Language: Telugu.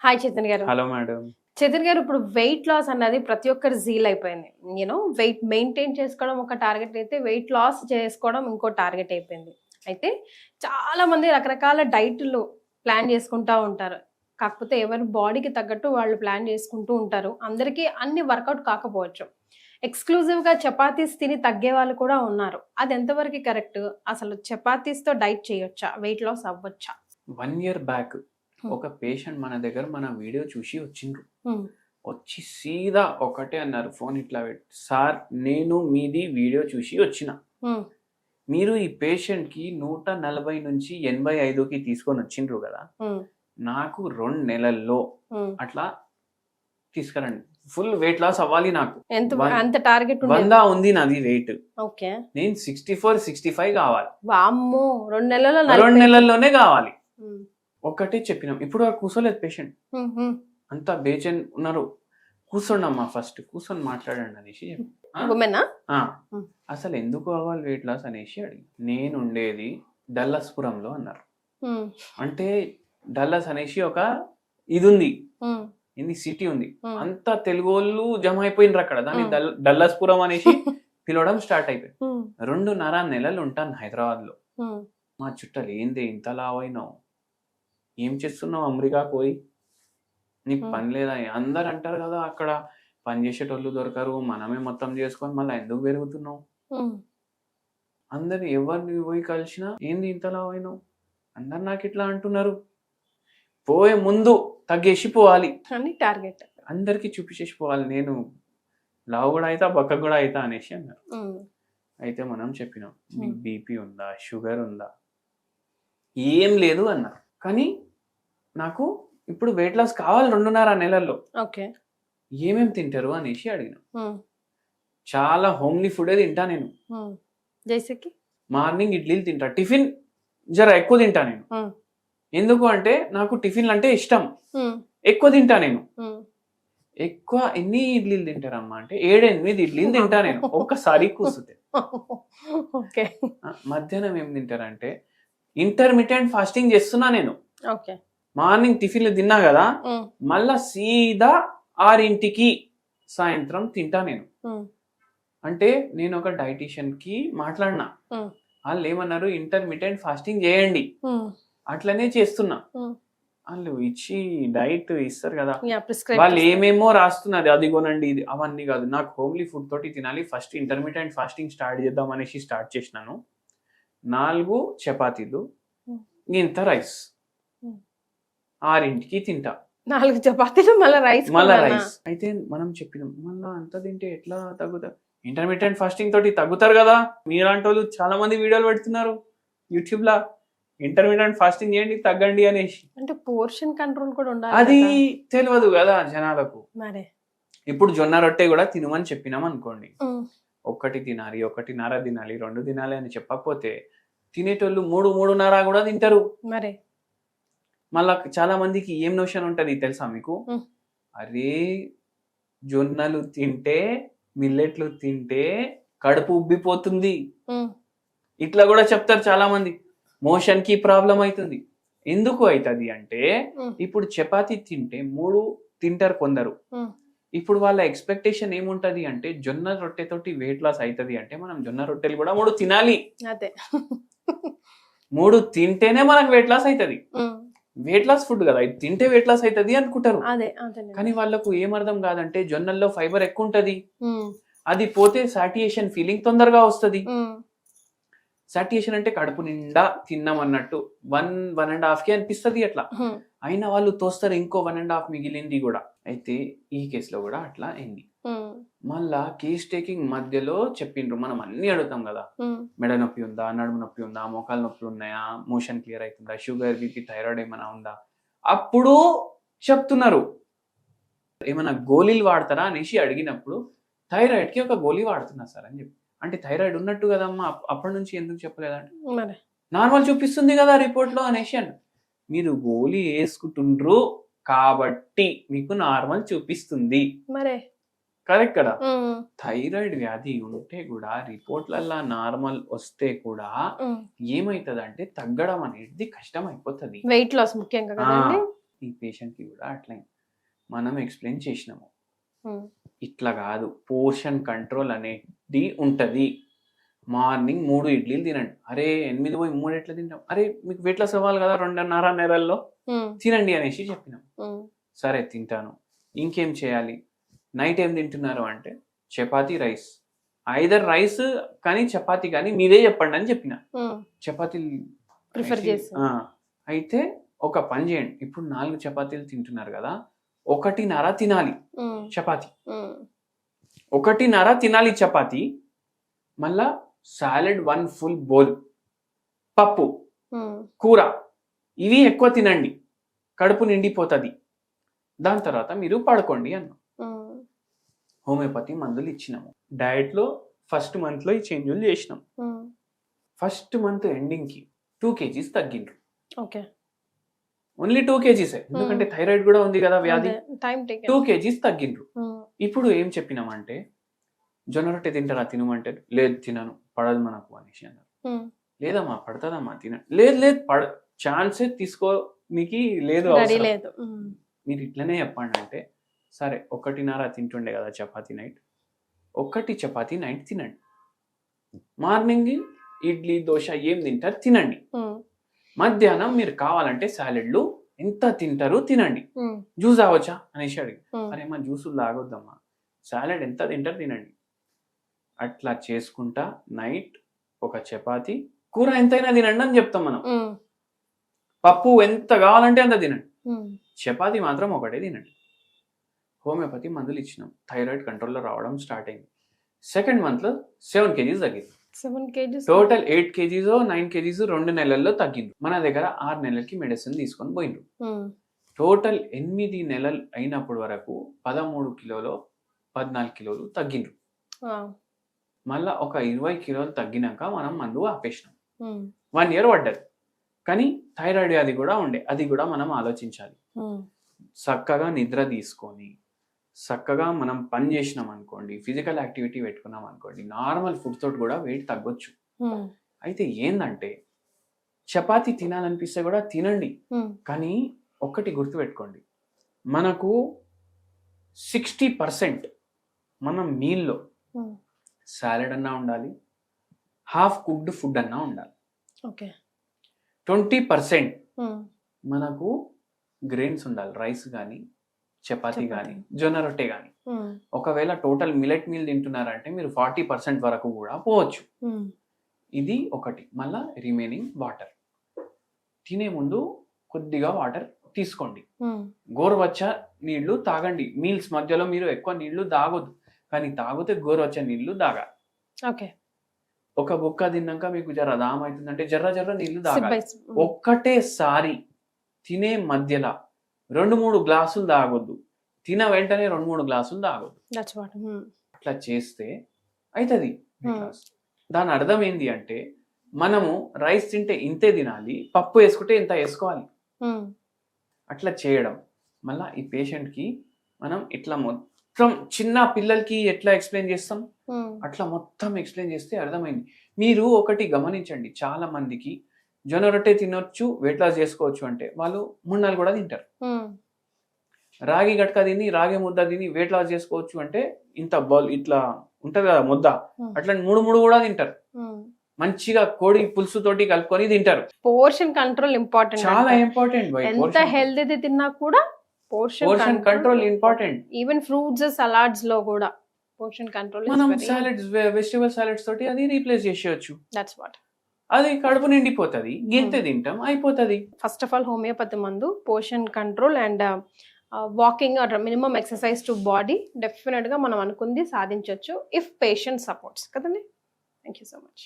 హాయ్ చైతన్ గారు. Hello madam. చైతన్ గారు, ఇప్పుడు వెయిట్ లాస్ అన్నది ప్రతి ఒక్కరి జీల్ అయిపోయింది. వెయిట్ మెయింటైన్ చేసుకోవడం ఒక టార్గెట్ అయితే, వెయిట్ లాస్ చేసుకోవడం ఇంకో టార్గెట్ అయిపోయింది. అయితే చాలా మంది రకరకాల డైట్లు ప్లాన్ చేసుకుంటూ ఉంటారు. కాకపోతే ఎవరి బాడీకి తగ్గట్టు వాళ్ళు ప్లాన్ చేసుకుంటూ ఉంటారు. అందరికీ అన్ని వర్కౌట్ కాకపోవచ్చు. ఎక్స్క్లూజివ్గా చపాతీస్ తిని తగ్గే వాళ్ళు కూడా ఉన్నారు. అది ఎంతవరకు కరెక్ట్? అసలు చపాతీస్తో డైట్ చేయొచ్చా? వెయిట్ లాస్ అవ్వచ్చా? 1 ఇయర్ బ్యాక్ ఒక పేషెంట్ మన దగ్గర మన వీడియో చూసి వచ్చిండ్రు. వచ్చి సీదా ఒకటే అన్నారు, ఫోన్ ఇట్లా పెట్టి, సార్ నేను మీది వీడియో చూసి వచ్చిన, మీరు ఈ పేషెంట్ కి 140 నుంచి 85కి తీసుకొని వచ్చిండ్రు కదా, నాకు 2 నెలల్లో అట్లా తీసుకురండి, ఫుల్ వెయిట్ లాస్ అవ్వాలి, నాకు ఎంత టార్గెట్ 100 ఉంది నాది వెయిట్, ఓకే నేను 64-65 కావాలి, వామ్మో 2 నెలల్లోనే కావాలి, ఒక్కటే చెప్పినాం. ఇప్పుడు కూర్చోలేదు పేషెంట్, అంతా బేచైన్ ఉన్నారు. కూర్చోండమ్మా, ఫస్ట్ కూర్చొని మాట్లాడండి అనేసి అసలు ఎందుకు అవ్వాలి వెయిట్ లాస్ అనేసి అడిగి, నేను ఉండేది డల్లస్పురంలో అన్నారు. అంటే డల్లస్ అనేసి ఒక ఇది ఉంది, ఇది సిటీ ఉంది, అంతా తెలుగు వాళ్ళు జమ అయిపోయినరు అక్కడ, దాన్ని డల్లస్పురం అనేసి పిలవడం స్టార్ట్ అయిపోయింది. 2.5 నెలలు ఉంటాను హైదరాబాద్ లో. మా చుట్టాలు, ఏంది ఇంత లావైనావు, ఏం చేస్తున్నావు అమెరికా పోయి, నీకు పని లేదా, అందరు అంటారు కదా అక్కడ పని చేసేటోళ్ళు దొరకరు, మనమే మొత్తం చేసుకొని మళ్ళీ ఎందుకు పెరుగుతున్నావు, అందరు ఎవరిని పోయి కలిసినా ఏంది ఇంతలా అయినావు, అందరు నాకు ఇట్లా అంటున్నారు, పోయే ముందు తగ్గేసి పోవాలి అని టార్గెట్, అందరికి చూపించేసి పోవాలి, నేను లావు కూడా అవుతా బక్క కూడా అవుతా అనేసి అన్నారు. అయితే మనం చెప్పినాం, మీకు బీపీ ఉందా, షుగర్ ఉందా, ఏం లేదు అన్నారు. కానీ నాకు ఇప్పుడు వెయిట్ లాస్ కావాలి 2.5 నెలల్లో, ఏమేమి తింటారు అనేసి అడిగినాం. చాలా హోమ్లీ ఫుడ్ తింటా నేను, మార్నింగ్ ఇడ్లీలు తింటా, టిఫిన్ జర ఎక్కువ తింటా నేను, ఎందుకు అంటే నాకు టిఫిన్లు అంటే ఇష్టం, ఎక్కువ తింటా నేను. ఎక్కువ ఎన్ని ఇడ్లీలు తింటారమ్మా అంటే 7-8 ఇడ్లీలు తింటా నేను ఒక్కసారి కూర్చుంటే. మధ్యాహ్నం ఏం తింటారంటే ఇంటర్మీడియట్ ఫాస్టింగ్ చేస్తున్నా నేను. మార్నింగ్ టిఫిన్లు తిన్నా కదా, మళ్ళా సీదా 6ంటికి సాయంత్రం తింటా నేను. అంటే నేను ఒక డైటీషియన్ కి మాట్లాడినా, వాళ్ళు ఏమన్నారు, ఇంటర్మీడియట్ ఫాస్టింగ్ చేయండి, అట్లనే చేస్తున్నా. వాళ్ళు ఇచ్చి డైట్ ఇస్తారు కదా, వాళ్ళు ఏమేమో రాస్తున్నారు, అది కొనండి ఇది, అవన్నీ కాదు, నాకు హోమ్లీ ఫుడ్ తోటి తినాలి, ఫస్ట్ ఇంటర్మీడియట్ ఫాస్టింగ్ స్టార్ట్ చేద్దాం అనేసి స్టార్ట్ చేసినాను. 4 చపాతీలు, ఇంత రైస్, 6ంటికి తింటా, 4 చపాతీలు మళ్ళీ రైస్. అయితే మనం చెప్పినాం, మళ్ళా అంత తింటే ఎట్లా తగ్గుతారు, ఇంటర్మీడియట్ ఫాస్టింగ్ తోటి తగ్గుతారు కదా, మీలాంటి వాళ్ళు చాలా మంది వీడియోలు పెడుతున్నారు యూట్యూబ్ లా, ఇంటర్మీడియట్ ఫాస్టింగ్ చేయండి తగ్గండి అనేసి. అంటే పోర్షన్ కంట్రోల్ కూడా ఉండాలి, అది తెలియదు కదా జనాలకు. ఇప్పుడు జొన్న రొట్టె కూడా తినమని చెప్పినాం అనుకోండి, 1 తినాలి, 1.5 తినాలి, 2 తినాలి అని చెప్పకపోతే తినేటోళ్ళు 3-3.5 కూడా తింటారు. మళ్ళా చాలా మందికి ఏం నోషన్ ఉంటది తెలుసా మీకు, అరే జొన్నలు తింటే, మిల్లెట్లు తింటే కడుపు ఉబ్బిపోతుంది, ఇట్లా కూడా చెప్తారు చాలా మంది. మోషన్ కి ప్రాబ్లం అవుతుంది. ఎందుకు అవుతుంది అంటే, ఇప్పుడు చపాతీ తింటే 3 తింటారు కొందరు, ఇప్పుడు వాళ్ళ ఎక్స్పెక్టేషన్ ఏముంటది అంటే, జొన్న రొట్టెతోటి వెయిట్ లాస్ అవుతుంది అంటే మనం జొన్న రొట్టెలు కూడా 3 తినాలి, 3 తింటేనే మనకు వెయిట్ లాస్ అవుతుంది. వెయిట్ లాస్ ఫుడ్ కదా, ఇది తింటే వెయిట్ లాస్ అవుతుంది అనుకుంటారు. కానీ వాళ్ళకు ఏమర్థం కాదంటే, జొన్నల్లో ఫైబర్ ఎక్కువ ఉంటది, అది పోతే సాటియేషన్ ఫీలింగ్ తొందరగా వస్తుంది. సాటియేషన్ అంటే కడుపు నిండా తిన్నాం అన్నట్టు 1-1.5కి అనిపిస్తుంది అట్లా. అయినా వాళ్ళు తోస్తారు ఇంకో 1.5 మిగిలింది కూడా. అయితే ఈ కేసులో కూడా అట్లా అయింది. మళ్ళా కేస్ టేకింగ్ మధ్యలో చెప్పిండ్రు, మనం అన్ని అడుగుతాం కదా, మెడ నొప్పి ఉందా, నడుము నొప్పి ఉందా, మోకాలు నొప్పి ఉన్నాయా, మోషన్ క్లియర్ అవుతుందా, షుగర్ బీపీ థైరాయిడ్ ఏమైనా ఉందా, అప్పుడు చెప్తున్నారు. ఏమైనా గోళీలు వాడతారా అనేసి అడిగినప్పుడు, థైరాయిడ్ కి ఒక గోళీ వాడుతున్నా సార్ అని చెప్పి. అంటే థైరాయిడ్ ఉన్నట్టు కదమ్మా, అప్పటి నుంచి ఎందుకు చెప్పలేదంటే, నార్మల్ చూపిస్తుంది కదా రిపోర్ట్ లో అనేసి అన్న. మీరు గోళీ వేసుకుంటుండ్రు కాబట్టి మీకు నార్మల్ చూపిస్తుంది, కరెక్ట్ కదా. థైరాయిడ్ వ్యాధి ఉంటే కూడా రిపోర్ట్లల్లా నార్మల్ వస్తే కూడా ఏమైతుంది అంటే, తగ్గడం అనేది కష్టం అయిపోతుంది, వెయిట్ లాస్ ముఖ్యంగా. ఈ పేషెంట్కి కూడా అట్లా మనం ఎక్స్ప్లెయిన్ చేసినాము, ఇట్లా కాదు, పోర్షన్ కంట్రోల్ అనేది ఉంటుంది. మార్నింగ్ 3 ఇడ్లీలు తినండి. అరే 8 పోయి 3 ఎట్లా తింటాం? అరే మీకు వెయిట్ లాస్ అవ్వాలి కదా 2.5 నెలల్లో, తినండి అనేసి చెప్పినాం. సరే తింటాను. ఇంకేం చేయాలి? నైట్ ఏం తింటున్నారు అంటే చపాతీ రైస్, ఐదర్ రైస్ కానీ చపాతీ కానీ మీరే చెప్పండి అని చెప్పిన. చపాతీ ప్రిఫర్ చేసి అయితే ఒక పని చేయండి, ఇప్పుడు 4 చపాతీలు తింటున్నారు కదా, 1.5 తినాలి చపాతీ, 1.5 తినాలి చపాతీ. మళ్ళా సాలెడ్ 1 ఫుల్ బౌల్, పప్పు, కూర, ఇవి ఎక్కువ తినండి, కడుపు నిండిపోతుంది. దాని తర్వాత మీరు పడుకోండి అన్నాం. హోమియోపతి మందులు ఇచ్చినాము. డయట్లో ఫస్ట్ మంత్లో ఈ చేంజ్లు చేసినాం. ఫస్ట్ మంత్ ఎండింగ్కి 2 kgs తగ్గిండ్రు. ఓకే, ఓన్లీ 2 kgs, ఎందుకంటే థైరాయిడ్ కూడా ఉంది కదా వ్యాధి. 2 kgs తగ్గిండ్రు. ఇప్పుడు ఏం చెప్పినామంటే జొన్న రొట్టె తింటారా తినమంటే, లేదు తినను, పడదు మనకు అనేసి అన్నారు. లేదమ్మా పడుతుందమ్మా తిన, లేదు ఛాన్సే తీసుకో నీకు లేదు, మీరు ఇట్లనే చెప్పండి అంటే, సరే 1.5 తింటుండే కదా చపాతీ నైట్, 1 చపాతీ నైట్ తినండి. మార్నింగ్ ఇడ్లీ దోశ ఏం తింటారు తినండి. మధ్యాహ్నం మీరు కావాలంటే సాలెడ్లు ఎంత తింటారు తినండి. జ్యూస్ తాగొచ్చా అనేసి అడిగి, అరే మా జ్యూసులు తాగొద్దమ్మా, సాలెడ్ ఎంత తింటారు తినండి. అట్లా చేసుకుంటా నైట్ 1 చపాతీ, కూర ఎంతైనా తినండి అని చెప్తాం మనం. పప్పు ఎంత కావాలంటే అంత తినండి, చపాతీ మాత్రం ఒకటే తినండి. హోమియోపతి మందులు ఇచ్చినాం. థైరాయిడ్ కంట్రోల్లో రావడం స్టార్ట్ అయింది. సెకండ్ మంత్లో 7 kgs తగ్గింది. టోటల్ 8 kgs 9 kgs 2 నెలల్లో తగ్గింది. మన దగ్గర 6 నెలలకి మెడిసిన్ తీసుకొని పోయిండ్రు. టోటల్ 8 నెలలు అయినప్పటి వరకు 13 కిలోలు 14 కిలోలు తగ్గిండ్రు. మళ్ళా ఒక 20 కిలోలు తగ్గినాక మనం మందు ఆపేసినాం. 1 year పడ్డది. కానీ థైరాయిడ్ వ్యాధి కూడా ఉండే, అది కూడా మనం ఆలోచించాలి. చక్కగా నిద్ర తీసుకొని చక్కగా మనం పని చేసినాం అనుకోండి, ఫిజికల్ యాక్టివిటీ పెట్టుకున్నాం అనుకోండి, నార్మల్ ఫుడ్ తోటి కూడా వెయిట్ తగ్గొచ్చు. అయితే ఏందంటే చపాతీ తినాలనిపిస్తే కూడా తినండి, కానీ ఒక్కటి గుర్తుపెట్టుకోండి, మనకు 60% మన మీల్లో సాలెడ్ అన్నా ఉండాలి, హాఫ్ కుక్డ్ ఫుడ్ అన్నా ఉండాలి. 20% మనకు గ్రెయిన్స్ ఉండాలి, రైస్ కానీ చపాతీ కానీ జొన్న రొట్టె కానీ. ఒకవేళ టోటల్ మిలెట్ మీల్ తింటున్నారంటే మీరు 40% వరకు కూడా పోవచ్చు. ఇది ఒకటి. మళ్ళా రిమైనింగ్ వాటర్, తినే ముందు కొద్దిగా వాటర్ తీసుకోండి, గోరువచ్చ నీళ్లు తాగండి. మీల్స్ మధ్యలో మీరు ఎక్కువ నీళ్లు తాగొద్దు, కానీ తాగితే గోరువచ్చ నీళ్లు తాగాలి. ఒక బుక్క తిన్నాక మీకు జర దాహం అవుతుందంటే జర్ర నీళ్లు తాగాలి. ఒక్కటేసారి తినే మధ్యలో 2-3 గ్లాసులు తాగొద్దు, తిన వెంటనే 2-3 గ్లాసులు తాగొద్దు. అట్లా చేస్తే అవుతుంది. దాని అర్థం ఏంటి అంటే మనము రైస్ తింటే ఇంతే తినాలి, పప్పు వేసుకుంటే ఇంత వేసుకోవాలి. అట్లా చేయడం మళ్ళీ ఈ పేషెంట్కి మనం ఇట్లా మొత్తం చిన్న పిల్లలకి ఎట్లా ఎక్స్ప్లెయిన్ చేస్తాం అట్లా మొత్తం ఎక్స్ప్లెయిన్ చేస్తే అర్థమైంది. మీరు ఒకటి గమనించండి, చాలా మందికి జొన్న రొట్టె తినొచ్చు వెయిట్ లాస్ చేసుకోవచ్చు అంటే వాళ్ళు 3 నెలలు కూడా తింటారు. రాగి గట్క తిని రాగి ముద్ద తిని వెయిట్ లాస్ చేసుకోవచ్చు అంటే ఇంత బౌల్ ఇట్లా ఉంటది కదా ముద్ద, అట్లా 3 కూడా తింటారు. మంచిగా కోడి పులుసు తోటి కలుపుకొని తింటారు. పోర్షన్ కంట్రోల్ ఇంపార్టెంట్, చాలా ఇంపార్టెంట్. ఎంత హెల్తీ తిన్నా కూడా portion control important. Even fruits salads లో కూడా పోర్షన్ కంట్రోల్. మనం సాలడ్స్ వెజిటబుల్ సాలడ్స్ తోటి అది రీప్లేస్ చేసేయచ్చు. That's what. అది కడుపు నిండిపోతుంది, గింతే తింటాం అయిపోతుంది. ఫస్ట్ ఆఫ్ ఆల్ హోమియోపతి మందు portion control and walking are minimum exercise to body definite గా మనం అనుకుంది సాధించవచ్చు ఇఫ్ పేషెంట్ సపోర్ట్స్ కదండి. Thank you so much.